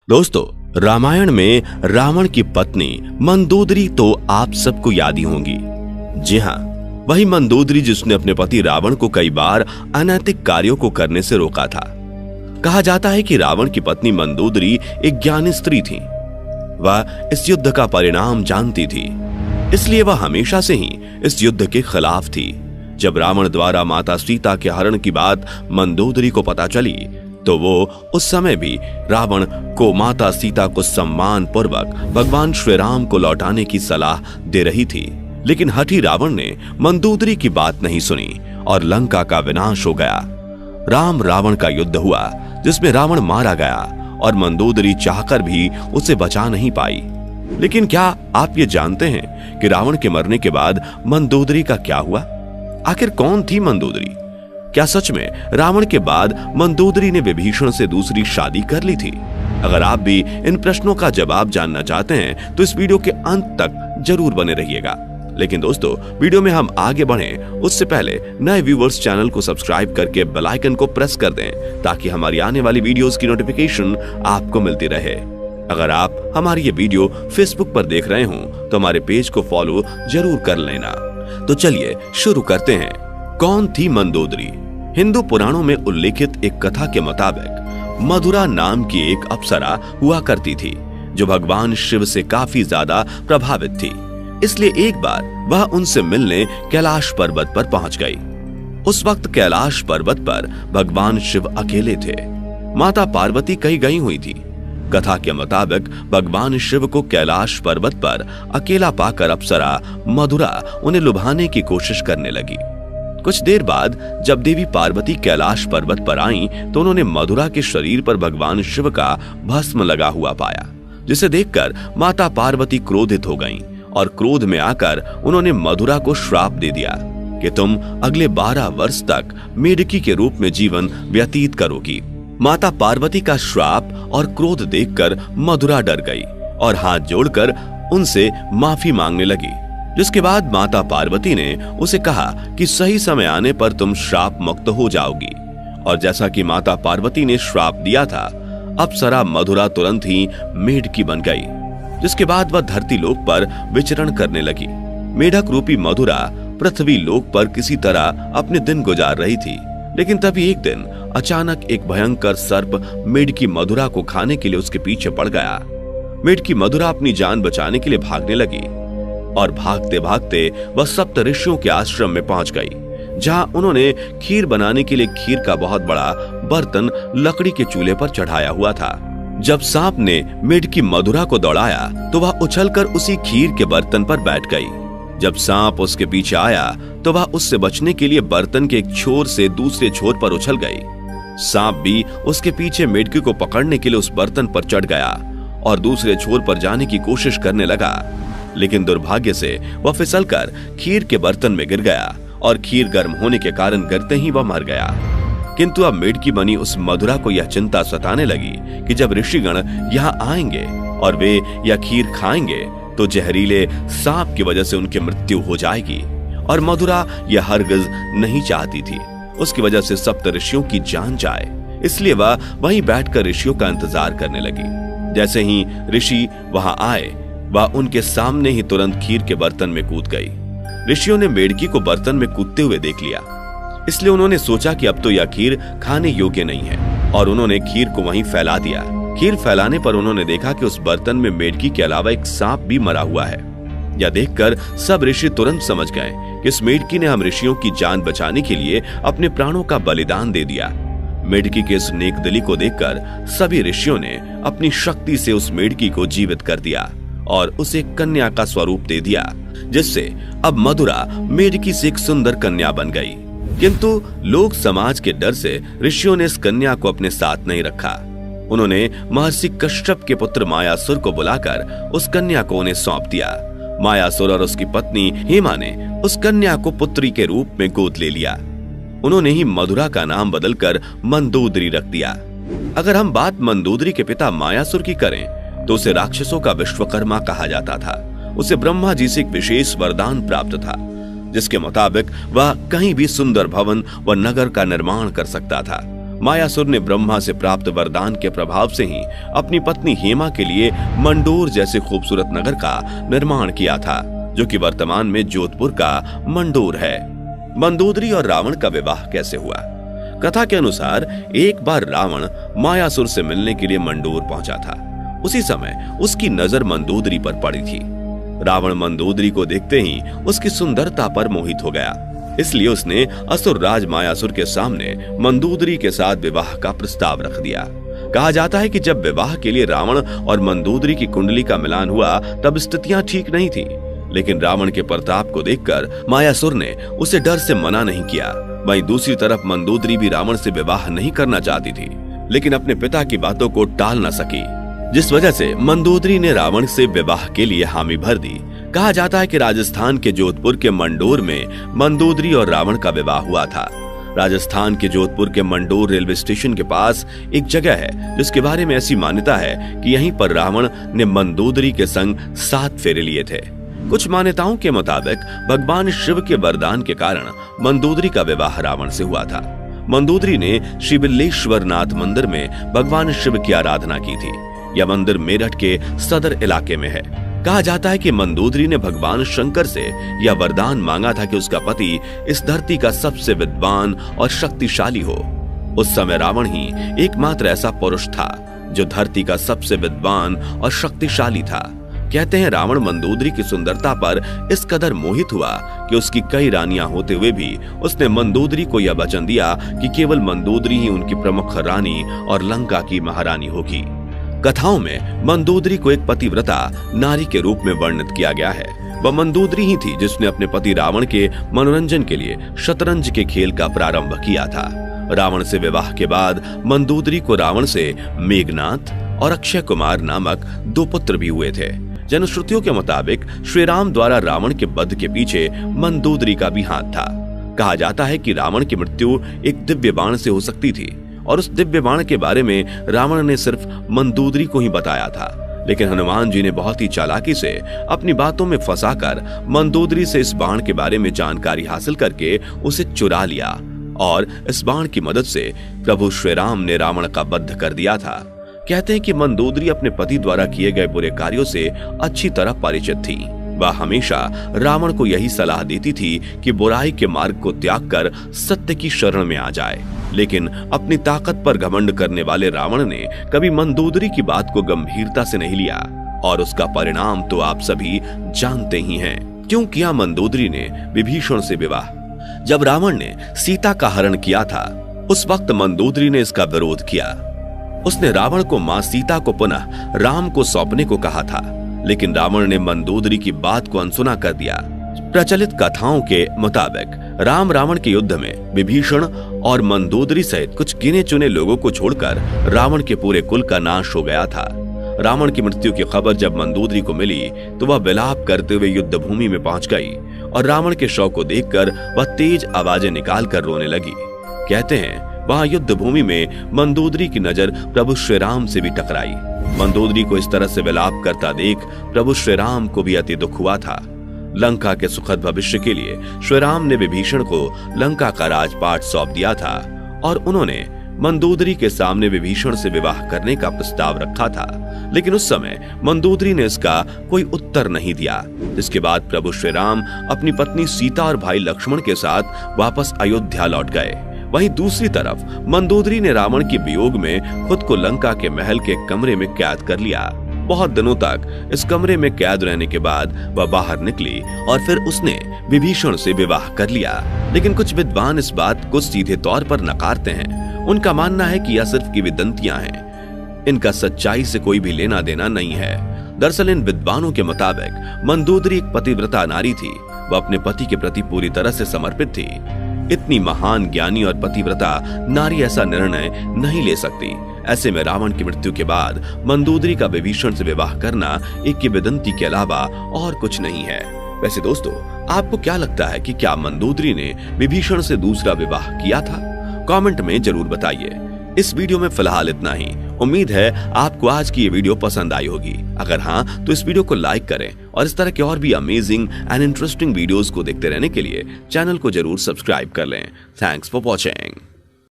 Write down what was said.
दोस्तों, रामायण में रावण की पत्नी मंदोदरी तो आप सबको याद ही होंगी। जी हाँ, वही मंदोदरी जिसने अपने पति रावण को कई बार अनैतिक कार्यों को करने से रोका था। कहा जाता है कि रावण की पत्नी मंदोदरी एक ज्ञानी स्त्री थी। वह इस युद्ध का परिणाम जानती थी, इसलिए वह हमेशा से ही इस युद्ध के खिलाफ थी। जब रावण द्वारा माता सीता के हरण की बात मंदोदरी को पता चली तो वो उस समय भी रावण को माता सीता को सम्मान पूर्वक भगवान श्री राम को लौटाने की सलाह दे रही थी। लेकिन हठी रावण ने मंदोदरी की बात नहीं सुनी और लंका का विनाश हो गया। राम रावण का युद्ध हुआ जिसमें रावण मारा गया और मंदोदरी चाहकर भी उसे बचा नहीं पाई। लेकिन क्या आप ये जानते हैं कि रावण के मरने के बाद मंदोदरी का क्या हुआ? आखिर कौन थी मंदोदरी? क्या सच में रावण के बाद मंदोदरी ने विभीषण से दूसरी शादी कर ली थी? अगर आप भी इन प्रश्नों का जवाब जानना चाहते हैं तो इस वीडियो के अंत तक जरूर बने रहिएगा। लेकिन दोस्तों, वीडियो में हम आगे बढ़ें उससे पहले नए व्यूअर्स चैनल को सब्सक्राइब करके बेल आइकन को प्रेस कर दें ताकि हमारी आने वाली वीडियोस की नोटिफिकेशन आपको मिलती रहे। अगर आप हमारी ये वीडियो फेसबुक पर देख रहे हों तो हमारे पेज को फॉलो जरूर कर लेना। तो चलिए शुरू करते हैं। कौन थी मंदोदरी? हिंदू पुराणों में उल्लेखित एक कथा के मुताबिक मधुरा नाम की एक अप्सरा हुआ करती थी जो भगवान शिव से काफी ज्यादा प्रभावित थी। इसलिए एक बार वह उनसे मिलने कैलाश पर्वत पर पहुंच गई। उस वक्त कैलाश पर्वत पर भगवान शिव अकेले थे। माता पार्वती कहीं गई हुई थी। कथा के मुताबिक भगवान शिव को कैलाश पर्वत पर अकेला पाकर अप्सरा मधुरा उन्हें लुभाने की कोशिश करने लगी। कुछ देर बाद जब देवी पार्वती कैलाश पर्वत पर आईं तो उन्होंने मधुरा के शरीर पर भगवान शिव का भस्म लगा हुआ पाया, जिसे देखकर माता पार्वती क्रोधित हो गईं और क्रोध में आकर उन्होंने मधुरा को श्राप दे दिया कि तुम अगले 12 वर्ष तक मेढकी के रूप में जीवन व्यतीत करोगी। माता पार्वती का श्राप और क्रोध देखकर मधुरा डर गई और हाथ जोड़कर उनसे माफी मांगने लगी। जिसके बाद माता पार्वती ने उसे कहा कि सही समय आने पर तुम श्राप मुक्त हो जाओगी। और जैसा कि माता पार्वती ने श्राप दिया था, अप्सरा मधुरा तुरंत ही मेढकी बन गई। जिसके बाद वह धरती लोक पर विचरण करने लगी। मेढक रूपी मधुरा पृथ्वी लोक पर किसी तरह अपने दिन गुजार रही थी। लेकिन तभी एक दिन अचानक एक भयंकर सर्प मेढकी मधुरा को खाने के लिए उसके पीछे पड़ गया। मेढकी मधुरा अपनी जान बचाने के लिए भागने लगी और भागते भागते वह सप्त ऋषियों के आश्रम में पहुंच गई, जहां उन्होंने खीर बनाने के लिए खीर का बहुत बड़ा बर्तन लकड़ी के चूल्हे पर चढ़ाया हुआ था। जब सांप ने मेढकी मधुरा को दौड़ाया तो वह उछलकर उसी खीर के बर्तन पर बैठ गई। जब सांप उसके पीछे आया तो वह उससे बचने के लिए बर्तन के एक छोर से दूसरे छोर पर उछल गई। सांप भी उसके पीछे मेढकी को पकड़ने के लिए उस बर्तन पर चढ़ गया और दूसरे छोर पर जाने की कोशिश करने लगा। लेकिन दुर्भाग्य से वह फिसलकर खीर के बर्तन में गिर गया और खीर गर्म होने के कारण गिरते ही वह मर गया। किंतु अब मेढकी बनी उस मधुरा को यह चिंता सताने लगी कि जब ऋषिगण यहाँ आएंगे और वे यह खीर खाएंगे तो जहरीले सांप की वजह से उनकी मृत्यु हो जाएगी। और मधुरा यह हरगिज नहीं चाहती थी उसकी वजह से सप्त ऋषियों की जान जाए। इसलिए वह वहीं बैठकर ऋषियों का इंतजार करने लगी। जैसे ही ऋषि वहां आए वह उनके सामने ही तुरंत खीर के बर्तन में कूद गई। ऋषियों ने मेढकी को बर्तन में कूदते हुए देख लिया, इसलिए उन्होंने सोचा कि अब तो यह खीर खाने योग्य नहीं है और उन्होंने खीर को वहीं फैला दिया। खीर फैलाने पर उन्होंने देखा कि उस बर्तन में मेढकी के अलावा एक सांप भी मरा हुआ है। यह देखकर सब ऋषि तुरंत समझ गए कि इस मेढकी ने हम ऋषियों की जान बचाने के लिए अपने प्राणों का बलिदान दे दिया। मेढकी के इस नेकदिली को देखकर सभी ऋषियों ने अपनी शक्ति से उस मेढकी को जीवित कर दिया और उसे कन्या का स्वरूप दे दिया, जिससे अब मधुरा मेढकी से एक सुंदर कन्या बन गई। किंतु लोक समाज के डर से ऋषियों ने इस कन्या को अपने साथ नहीं रखा। उन्होंने महर्षि कश्यप के पुत्र मायासुर को बुलाकर उस कन्या को उन्हें सौंप दिया। मायासुर और उसकी पत्नी हेमा ने उस कन्या को पुत्री के रूप में गोद ले लिया। उन्होंने ही मधुरा का नाम बदलकर मंदोदरी रख दिया। अगर हम बात मंदोदरी के पिता मायासुर की करें तो उसे राक्षसों का विश्वकर्मा कहा जाता था। उसे ब्रह्मा जी से एक विशेष वरदान प्राप्त था, जिसके मुताबिक वह कहीं भी सुंदर भवन व नगर का निर्माण कर सकता था। मायासुर ने ब्रह्मा से प्राप्त वरदान के प्रभाव से ही अपनी पत्नी हेमा के लिए मंडोर जैसे खूबसूरत नगर का निर्माण किया था, जो कि वर्तमान में जोधपुर का मंडोर है। मंदोदरी और रावण का विवाह कैसे हुआ? कथा के अनुसार एक बार रावण मायासुर से मिलने के लिए मंडोर पहुंचा था। उसी समय उसकी नजर मंदोदरी पर पड़ी थी। रावण मंदोदरी को देखते ही उसकी सुंदरता पर मोहित हो गया, इसलिए उसने असुर राज मायासुर के सामने मंदोदरी के साथ विवाह का प्रस्ताव रख दिया। कहा जाता है कि जब विवाह के लिए रावण और मंदोदरी की कुंडली का मिलान हुआ तब स्थितियां ठीक नहीं थी, लेकिन रावण के प्रताप को देखकर मायासुर ने उसे डर से मना नहीं किया। वहीं दूसरी तरफ मंदोदरी भी रावण से विवाह नहीं करना चाहती थी, लेकिन अपने पिता की बातों को टाल न सकी, जिस वजह से मंदोदरी ने रावण से विवाह के लिए हामी भर दी। कहा जाता है कि राजस्थान के जोधपुर के मंडोर में मंदोदरी और रावण का विवाह हुआ था। राजस्थान के जोधपुर के मंडोर रेलवे स्टेशन के पास एक जगह है जिसके बारे में ऐसी मान्यता है कि यहीं पर रावण ने मंदोदरी के संग 7 फेरे लिए थे। कुछ मान्यताओं के मुताबिक भगवान शिव के वरदान के कारण मंदोदरी का विवाह रावण से हुआ था। मंदोदरी ने श्री बिल्लेश्वर नाथ मंदिर में भगवान शिव की आराधना की थी। यह मंदिर मेरठ के सदर इलाके में है। कहा जाता है कि मंदोदरी ने भगवान शंकर से यह वरदान मांगा था कि उसका पति इस धरती का सबसे विद्वान और शक्तिशाली हो। उस समय रावण ही एकमात्र ऐसा पुरुष था जो धरती का सबसे विद्वान और शक्तिशाली था। कहते हैं रावण मंदोदरी की सुंदरता पर इस कदर मोहित हुआ कि उसकी कई रानियां होते हुए भी उसने मंदोदरी को यह वचन दिया कि केवल मंदोदरी ही उनकी प्रमुख रानी और लंका की महारानी होगी। कथाओं में मंदोदरी को एक पतिव्रता नारी के रूप में वर्णित किया गया है। वह मंदोदरी ही थी जिसने अपने पति रावण के मनोरंजन के लिए शतरंज के खेल का प्रारंभ किया था। रावण से विवाह के बाद मंदोदरी को रावण से मेघनाथ और अक्षय कुमार नामक 2 पुत्र भी हुए थे। जनश्रुतियों के मुताबिक श्री राम द्वारा रावण के वध के पीछे मंदोदरी का भी हाथ था। कहा जाता है कि रावण की मृत्यु एक दिव्य बाण से हो सकती थी और उस दिव्य बाण के बारे में रावण ने सिर्फ मंदोदरी को ही बताया था, लेकिन हनुमान जी ने बहुत ही चालाकी से अपनी बातों में फंसाकर मंदोदरी से इस बाण के बारे में जानकारी हासिल करके उसे चुरा लिया और इस बाण की मदद से प्रभु श्री राम ने रावण का वध कर दिया था। कहते हैं कि मंदोदरी अपने पति द्वारा किए गए बुरे कार्यों से अच्छी तरह परिचित थी। वह हमेशा रावण को यही सलाह देती थी कि बुराई के मार्ग को त्याग कर सत्य की शरण में आ जाए, लेकिन अपनी ताकत पर घमंड करने वाले रावण ने कभी मंदोदरी की बात को गंभीरता से नहीं लिया और उसका परिणाम तो आप सभी जानते ही हैं। क्यों किया मंदोदरी ने विभीषण से विवाह? जब रावण ने सीता का हरण किया था उस वक्त मंदोदरी ने इसका विरोध किया। उसने रावण को मां सीता को पुनः राम को सौंपने को कहा था, लेकिन रावण ने मंदोदरी की बात को अनसुना कर दिया। प्रचलित कथाओं के मुताबिक राम रावण के युद्ध में विभीषण और मंदोदरी सहित कुछ गिने चुने लोगों को छोड़कर रावण के पूरे कुल का नाश हो गया था। रावण की मृत्यु की खबर जब मंदोदरी को मिली तो वह विलाप करते हुए युद्ध भूमि में पहुंच गई और रावण के शव को देखकर वह तेज आवाजें निकालकर रोने लगी। कहते हैं वहां युद्ध भूमि में मंदोदरी की नजर प्रभु श्री राम से भी टकराई। मंदोदरी को इस तरह से विलाप करता देख प्रभु श्री राम को भी अति दुख हुआ था। लंका के सुखद भविष्य के लिए श्री राम ने विभीषण को लंका का राजपाट सौंप दिया था और उन्होंने मंदोदरी के सामने विभीषण से विवाह करने का प्रस्ताव रखा था, लेकिन उस समय मंदोदरी ने इसका कोई उत्तर नहीं दिया। जिसके बाद प्रभु श्री राम अपनी पत्नी सीता और भाई लक्ष्मण के साथ वापस अयोध्या लौट गए। वहीं दूसरी तरफ मंदोदरी ने रावण के वियोग में खुद को लंका के महल के कमरे में कैद कर लिया। बहुत दिनों तक इस कमरे में कैद रहने के बाद वह बाहर निकली और फिर उसने विभीषण से विवाह कर लिया। लेकिन कुछ विद्वान इस बात को सीधे तौर पर नकारते हैं। उनका मानना है कि यह सिर्फ किंवदंतियां हैं, इनका सच्चाई से कोई भी लेना देना नहीं है। दरअसल इन विद्वानों के मुताबिक मंदोदरी एक पतिव्रता नारी थी। वह अपने पति के प्रति पूरी तरह से समर्पित थी। इतनी महान ज्ञानी और पतिव्रता नारी ऐसा निर्णय नहीं ले सकती। ऐसे में रावण की मृत्यु के बाद मंदोदरी का विभीषण से विवाह करना एक किंवदंती के अलावा और कुछ नहीं है। वैसे दोस्तों, आपको क्या लगता है कि क्या मंदोदरी ने विभीषण से दूसरा विवाह किया था? कमेंट में जरूर बताइए। इस वीडियो में फिलहाल इतना ही। उम्मीद है आपको आज की ये वीडियो पसंद आई होगी। अगर हाँ तो इस वीडियो को लाइक करें और इस तरह के और भी अमेजिंग एंड इंटरेस्टिंग वीडियोस को देखते रहने के लिए चैनल को जरूर सब्सक्राइब कर लें। Thanks for watching.